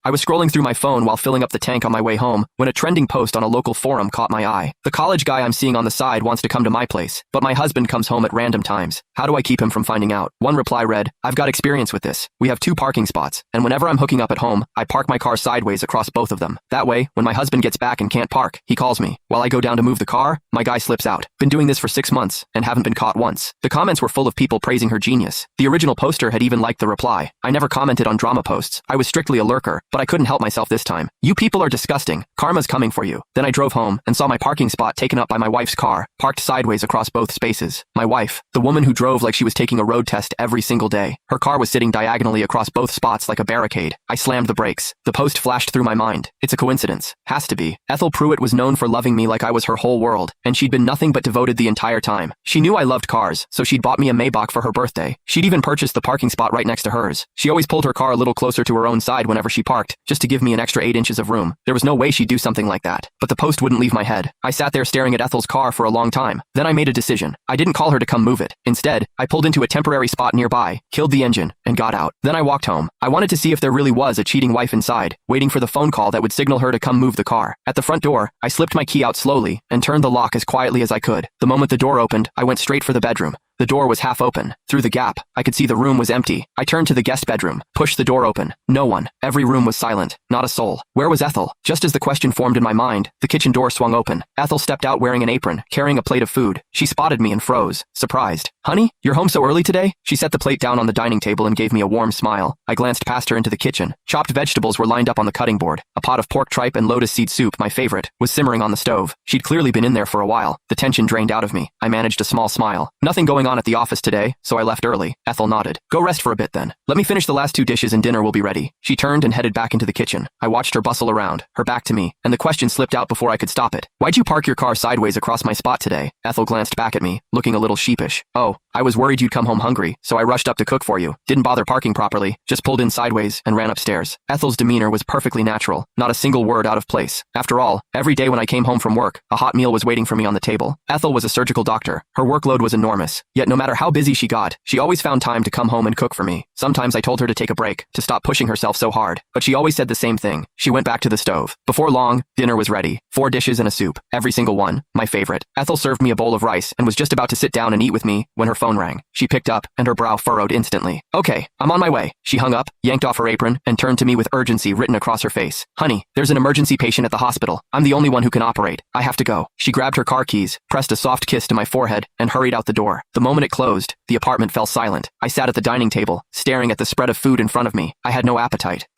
I was scrolling through my phone while filling up the tank on my way home when a trending post on a local forum caught my eye. The college guy I'm seeing on the side wants to come to my place, but my husband comes home at random times. How do I keep him from finding out? One reply read, I've got experience with this. We have 2 parking spots, and whenever I'm hooking up at home, I park my car sideways across both of them. That way, when my husband gets back and can't park, he calls me. While I go down to move the car, my guy slips out. Been doing this for 6 months, and haven't been caught once. The comments were full of people praising her genius. The original poster had even liked the reply. I never commented on drama posts. I was strictly a lurker, but I couldn't help myself this time. You people are disgusting. Karma's coming for you. Then I drove home and saw my parking spot taken up by my wife's car, parked sideways across both spaces. My wife, the woman who drove like she was taking a road test every single day. Her car was sitting diagonally across both spots like a barricade. I slammed the brakes. The post flashed through my mind. It's a coincidence. Has to be. Ethel Pruitt was known for loving me like I was her whole world, and she'd been nothing but devoted the entire time. She knew I loved cars, so she'd bought me a Maybach for her birthday. She'd even purchased the parking spot right next to hers. She always pulled her car a little closer to her own side whenever she parked, just to give me an extra 8 inches of room. There was no way she'd do something like that. But the post wouldn't leave my head. I sat there staring at Ethel's car for a long time. Then I made a decision. I didn't call her to come move it. Instead, I pulled into a temporary spot nearby, killed the engine, and got out. Then I walked home. I wanted to see if there really was a cheating wife inside, waiting for the phone call that would signal her to come move the car. At the front door, I slipped my key out slowly and turned the lock as quietly as I could. The moment the door opened, I went straight for the bedroom. The door was half open. Through the gap, I could see the room was empty. I turned to the guest bedroom, pushed the door open. No one. Every room was silent. Not a soul. Where was Ethel? Just as the question formed in my mind, the kitchen door swung open. Ethel stepped out wearing an apron, carrying a plate of food. She spotted me and froze, surprised. Honey, you're home so early today? She set the plate down on the dining table and gave me a warm smile. I glanced past her into the kitchen. Chopped vegetables were lined up on the cutting board. A pot of pork tripe and lotus seed soup, my favorite, was simmering on the stove. She'd clearly been in there for a while. The tension drained out of me. I managed a small smile. Nothing going on at the office today, so I left early. Ethel nodded. Go rest for a bit then. Let me finish the last 2 dishes and dinner will be ready. She turned and headed back into the kitchen. I watched her bustle around, her back to me, and the question slipped out before I could stop it. Why'd you park your car sideways across my spot today? Ethel glanced back at me, looking a little sheepish. Oh, I was worried you'd come home hungry, so I rushed up to cook for you. Didn't bother parking properly, just pulled in sideways and ran upstairs. Ethel's demeanor was perfectly natural, not a single word out of place. After all, every day when I came home from work, a hot meal was waiting for me on the table. Ethel was a surgical doctor. Her workload was enormous, yet no matter how busy she got, she always found time to come home and cook for me. Sometimes I told her to take a break, to stop pushing herself so hard, but she always said the same thing. She went back to the stove. Before long, dinner was ready. 4 dishes and a soup, every single one, my favorite. Ethel served me a bowl of rice and was just about to sit down and eat with me when her phone rang. She picked up, and her brow furrowed instantly. Okay, I'm on my way. She hung up, yanked off her apron, and turned to me with urgency written across her face. Honey, there's an emergency patient at the hospital. I'm the only one who can operate. I have to go. She grabbed her car keys, pressed a soft kiss to my forehead, and hurried out the door. The moment it closed, the apartment fell silent. I sat at the dining table, staring at the spread of food in front of me. I had no appetite.